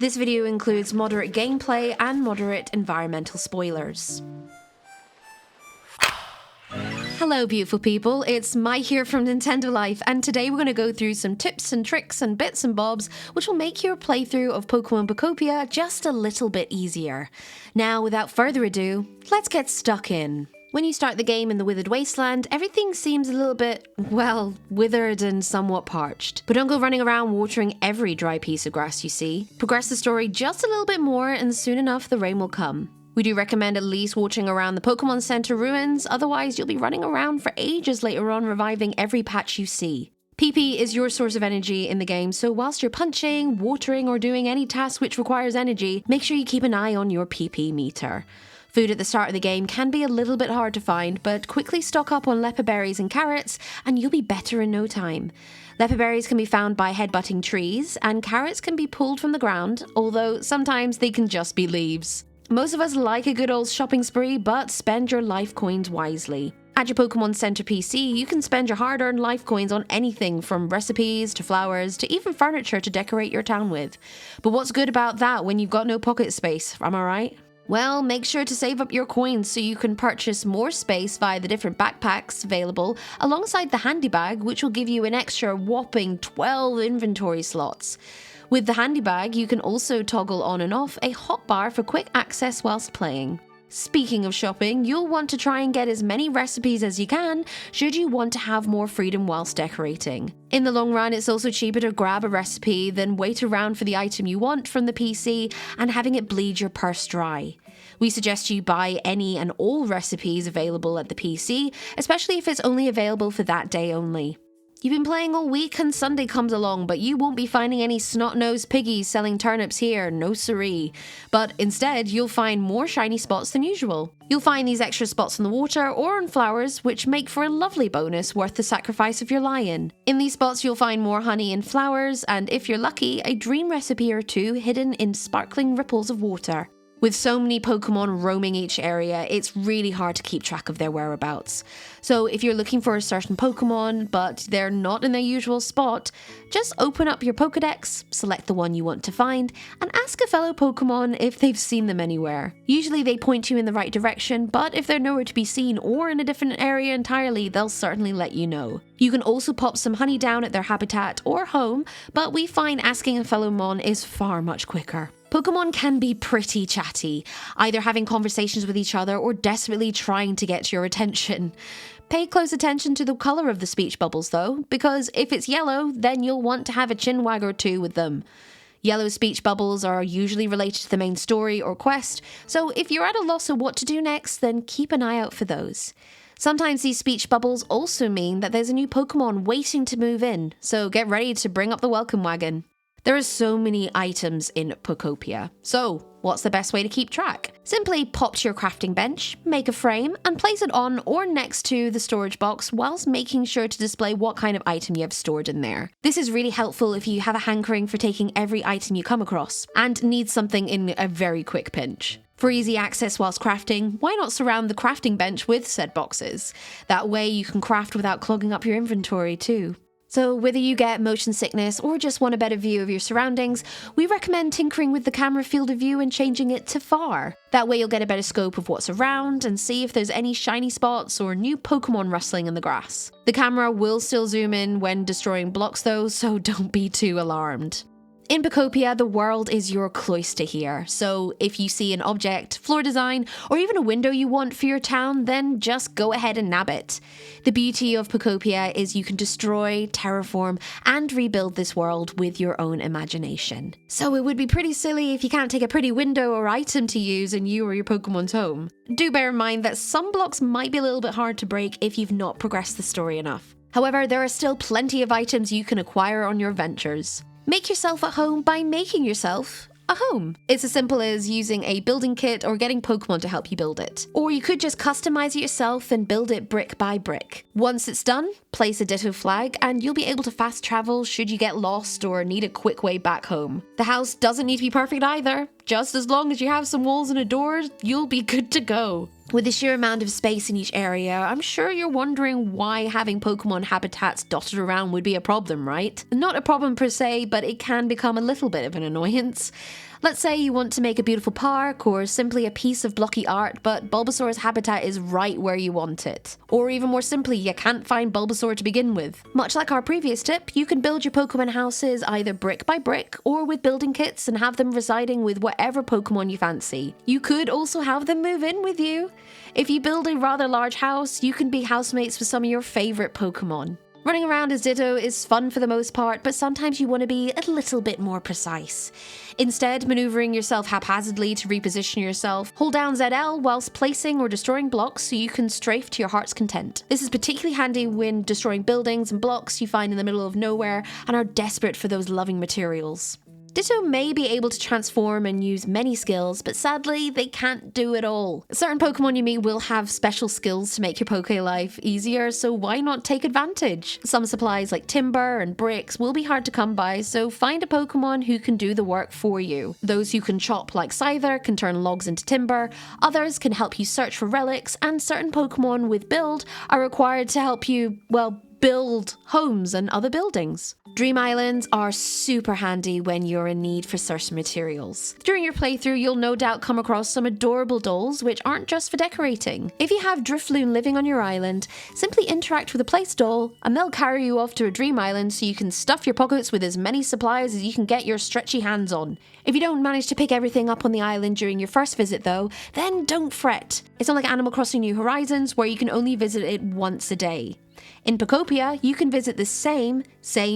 This video includes moderate gameplay and moderate environmental spoilers. Hello beautiful people, it's Mai here from Nintendo Life, and today we're going to go through some tips and tricks and bits and bobs which will make your playthrough of Pokémon Pokopia just a little bit easier. Now, without further ado, let's get stuck in. When you start the game in the Withered Wasteland, everything seems a little bit, well, withered and somewhat parched. But don't go running around watering every dry piece of grass you see. Progress the story just a little bit more and soon enough the rain will come. We do recommend at least watching around the Pokémon Center ruins, otherwise you'll be running around for ages later on reviving every patch you see. PP is your source of energy in the game, so whilst you're punching, watering or doing any task which requires energy, make sure you keep an eye on your PP meter. Food at the start of the game can be a little bit hard to find, but quickly stock up on leper berries and carrots and you'll be better in no time. Leper berries can be found by headbutting trees, and carrots can be pulled from the ground, although sometimes they can just be leaves. Most of us like a good old shopping spree, but spend your life coins wisely. At your Pokémon Center PC, you can spend your hard-earned life coins on anything from recipes to flowers to even furniture to decorate your town with. But what's good about that when you've got no pocket space, am I right? Well, make sure to save up your coins so you can purchase more space via the different backpacks available alongside the handy bag, which will give you an extra whopping 12 inventory slots. With the handy bag, you can also toggle on and off a hotbar for quick access whilst playing. Speaking of shopping, you'll want to try and get as many recipes as you can should you want to have more freedom whilst decorating. In the long run, it's also cheaper to grab a recipe than wait around for the item you want from the PC and having it bleed your purse dry. We suggest you buy any and all recipes available at the PC, especially if it's only available for that day only. You've been playing all week and Sunday comes along, but you won't be finding any snot-nosed piggies selling turnips here, no siree. But instead, you'll find more shiny spots than usual. You'll find these extra spots in the water or on flowers, which make for a lovely bonus worth the sacrifice of your lion. In these spots, you'll find more honey and flowers, and if you're lucky, a dream recipe or two hidden in sparkling ripples of water. With so many Pokemon roaming each area, it's really hard to keep track of their whereabouts. So if you're looking for a certain Pokemon, but they're not in their usual spot, just open up your Pokedex, select the one you want to find, and ask a fellow Pokemon if they've seen them anywhere. Usually they point you in the right direction, but if they're nowhere to be seen or in a different area entirely, they'll certainly let you know. You can also pop some honey down at their habitat or home, but we find asking a fellow Mon is far much quicker. Pokemon can be pretty chatty, either having conversations with each other or desperately trying to get your attention. Pay close attention to the colour of the speech bubbles though, because if it's yellow, then you'll want to have a chinwag or two with them. Yellow speech bubbles are usually related to the main story or quest, so if you're at a loss of what to do next, then keep an eye out for those. Sometimes these speech bubbles also mean that there's a new Pokemon waiting to move in, so get ready to bring up the welcome wagon. There are so many items in Pokopia, so what's the best way to keep track? Simply pop to your crafting bench, make a frame, and place it on or next to the storage box whilst making sure to display what kind of item you have stored in there. This is really helpful if you have a hankering for taking every item you come across and need something in a very quick pinch. For easy access whilst crafting, why not surround the crafting bench with said boxes? That way you can craft without clogging up your inventory too. So whether you get motion sickness or just want a better view of your surroundings, we recommend tinkering with the camera field of view and changing it to far. That way you'll get a better scope of what's around and see if there's any shiny spots or new Pokemon rustling in the grass. The camera will still zoom in when destroying blocks though, so don't be too alarmed. In Pokopia, the world is your cloister here, so if you see an object, floor design, or even a window you want for your town, then just go ahead and nab it. The beauty of Pokopia is you can destroy, terraform, and rebuild this world with your own imagination. So it would be pretty silly if you can't take a pretty window or item to use in you or your Pokemon's home. Do bear in mind that some blocks might be a little bit hard to break if you've not progressed the story enough. However, there are still plenty of items you can acquire on your ventures. Make yourself at home by making yourself a home. It's as simple as using a building kit or getting Pokemon to help you build it. Or you could just customize it yourself and build it brick by brick. Once it's done, place a Ditto flag and you'll be able to fast travel should you get lost or need a quick way back home. The house doesn't need to be perfect either. Just as long as you have some walls and a door, you'll be good to go. With the sheer amount of space in each area, I'm sure you're wondering why having Pokemon habitats dotted around would be a problem, right? Not a problem per se, but it can become a little bit of an annoyance. Let's say you want to make a beautiful park or simply a piece of blocky art, but Bulbasaur's habitat is right where you want it. Or even more simply, you can't find Bulbasaur to begin with. Much like our previous tip, you can build your Pokemon houses either brick by brick or with building kits and have them residing with whatever Pokemon you fancy. You could also have them move in with you. If you build a rather large house, you can be housemates with some of your favourite Pokemon. Running around as Ditto is fun for the most part, but sometimes you want to be a little bit more precise. Instead, maneuvering yourself haphazardly to reposition yourself, hold down ZL whilst placing or destroying blocks so you can strafe to your heart's content. This is particularly handy when destroying buildings and blocks you find in the middle of nowhere and are desperate for those loving materials. Ditto may be able to transform and use many skills, but sadly, they can't do it all. Certain Pokemon you meet will have special skills to make your Poke life easier, so why not take advantage? Some supplies like timber and bricks will be hard to come by, so find a Pokemon who can do the work for you. Those who can chop like Scyther can turn logs into timber, others can help you search for relics, and certain Pokemon with build are required to help you, well, build homes and other buildings. Dream Islands are super handy when you're in need for certain materials. During your playthrough, you'll no doubt come across some adorable dolls which aren't just for decorating. If you have Drifloon living on your island, simply interact with a place doll and they'll carry you off to a Dream Island so you can stuff your pockets with as many supplies as you can get your stretchy hands on. If you don't manage to pick everything up on the island during your first visit though, then don't fret. It's not like Animal Crossing New Horizons where you can only visit it once a day. In Pokopia, you can visit the same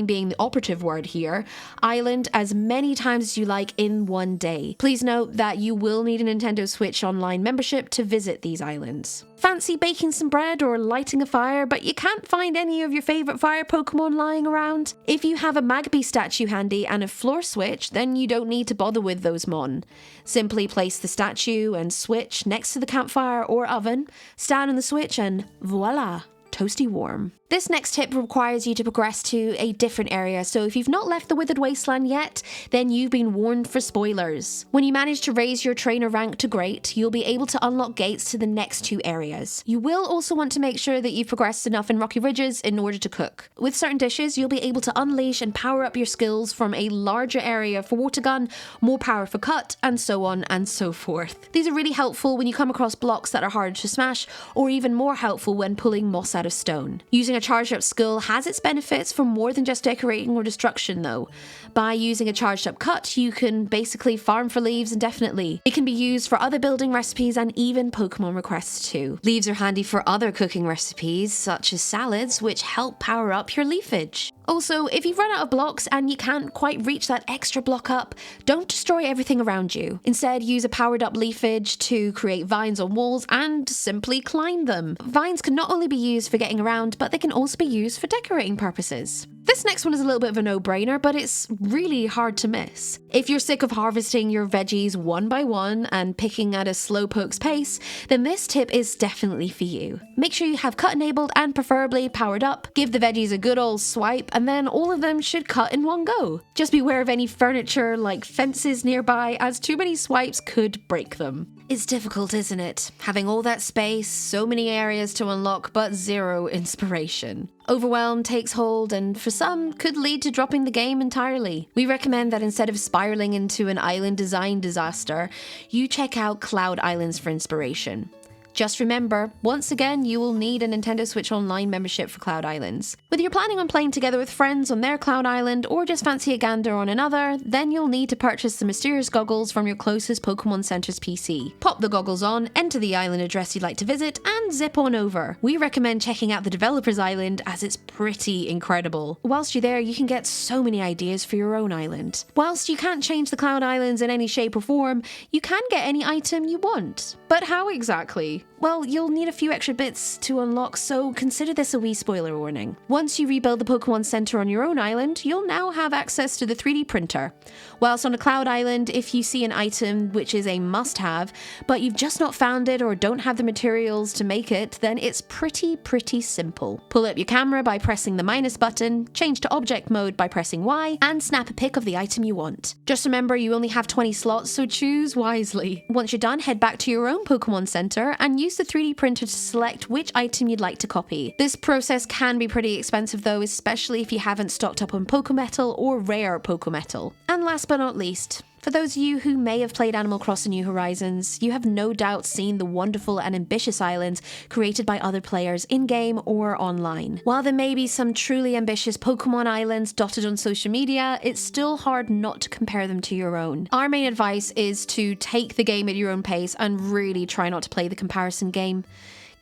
being the operative word here, island as many times as you like in one day. Please note that you will need a Nintendo Switch Online membership to visit these islands. Fancy baking some bread or lighting a fire, but you can't find any of your favourite fire Pokemon lying around? If you have a Magby statue handy and a floor switch, then you don't need to bother with those mon. Simply place the statue and switch next to the campfire or oven, stand on the switch and voila! Toasty warm. This next tip requires you to progress to a different area, so if you've not left the Withered Wasteland yet, then you've been warned for spoilers. When you manage to raise your trainer rank to Great, you'll be able to unlock gates to the next two areas. You will also want to make sure that you've progressed enough in Rocky Ridges in order to cook. With certain dishes, you'll be able to unleash and power up your skills from a larger area for water gun, more power for cut, and so on and so forth. These are really helpful when you come across blocks that are harder to smash, or even more helpful when pulling moss out of stone. Using a charged up skill has its benefits for more than just decorating or destruction though. By using a charged up cut, you can basically farm for leaves indefinitely. It can be used for other building recipes and even Pokemon requests too. Leaves are handy for other cooking recipes, such as salads, which help power up your leafage. Also, if you've run out of blocks and you can't quite reach that extra block up, don't destroy everything around you. Instead, use a powered up leafage to create vines on walls and simply climb them. Vines can not only be used for getting around, but they can also be used for decorating purposes. This next one is a little bit of a no-brainer, but it's really hard to miss. If you're sick of harvesting your veggies one by one and picking at a slowpoke's pace, then this tip is definitely for you. Make sure you have cut enabled and preferably powered up. Give the veggies a good old swipe and then all of them should cut in one go. Just beware of any furniture like fences nearby, as too many swipes could break them. It's difficult, isn't it? Having all that space, so many areas to unlock, but zero inspiration. Overwhelm takes hold and for some could lead to dropping the game entirely. We recommend that instead of spiraling into an island design disaster, you check out Cloud Islands for inspiration. Just remember, once again, you will need a Nintendo Switch Online membership for Cloud Islands. Whether you're planning on playing together with friends on their Cloud Island or just fancy a gander on another, then you'll need to purchase the mysterious goggles from your closest Pokemon Center's PC. Pop the goggles on, enter the island address you'd like to visit, and zip on over. We recommend checking out the Developer's Island as it's pretty incredible. Whilst you're there, you can get so many ideas for your own island. Whilst you can't change the Cloud Islands in any shape or form, you can get any item you want. But how exactly? Well, you'll need a few extra bits to unlock, so consider this a wee spoiler warning. Once you rebuild the Pokemon Center on your own island, you'll now have access to the 3D printer. Whilst on a Cloud Island, if you see an item which is a must-have, but you've just not found it or don't have the materials to make it, then it's pretty simple. Pull up your camera by pressing the minus button, change to object mode by pressing Y, and snap a pic of the item you want. Just remember you only have 20 slots, so choose wisely. Once you're done, head back to your own Pokemon Center and use the 3D printer to select which item you'd like to copy. This process can be pretty expensive though, especially if you haven't stocked up on Pokemetal or rare Pokemetal. And last but not least, For those of you who may have played Animal Crossing New Horizons, you have no doubt seen the wonderful and ambitious islands created by other players in-game or online. While there may be some truly ambitious Pokemon islands dotted on social media, it's still hard not to compare them to your own. Our main advice is to take the game at your own pace and really try not to play the comparison game.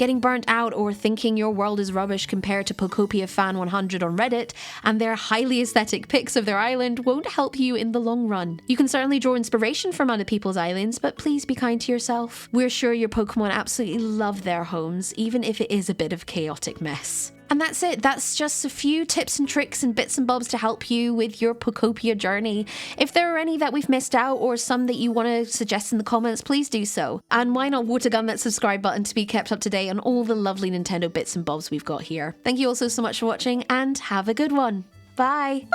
Getting burnt out or thinking your world is rubbish compared to Pokopia Fan 100 on Reddit and their highly aesthetic pics of their island won't help you in the long run. You can certainly draw inspiration from other people's islands, but please be kind to yourself. We're sure your Pokemon absolutely love their homes, even if it is a bit of chaotic mess. And that's it. That's just a few tips and tricks and bits and bobs to help you with your Pokopia journey. If there are any that we've missed out or some that you want to suggest in the comments, please do so. And why not watergun that subscribe button to be kept up to date on all the lovely Nintendo bits and bobs we've got here. Thank you all so much for watching and have a good one. Bye.